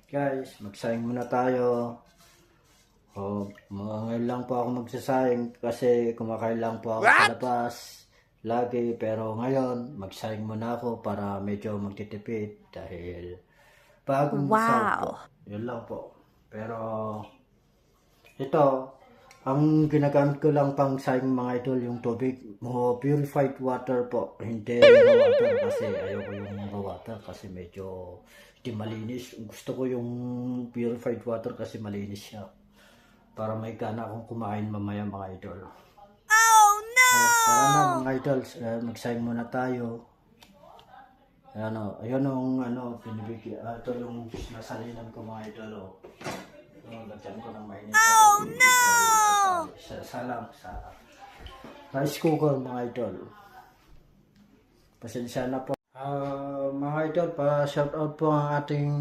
Guys, magsayang muna tayo. Ngayon lang po ako magsasayang kasi kumakain lang po ako sa labas lagi. Pero ngayon, magsayang muna ako para medyo magtitipid dahil bagong sahod po. Wow! Yun lang po. Pero ito, ang ginagamit ko lang pang sayang mga idol yung tubig. Purified water po. Hindi raw water kasi ayoko yung raw water kasi medyo di malinis. Gusto ko yung purified water kasi malinis siya. Para may gana akong kumain mamaya mga idol. Oh no! Tara na mga idol, magsayang muna tayo. Ayun ang pinibigyan. Ito yung nasalinan ko mga idol. Lagyan ko ng mainit na tubig. no! Salang sa rice cooker mga idol. Pasensya na po. Mga idol, pa shout out po ang ating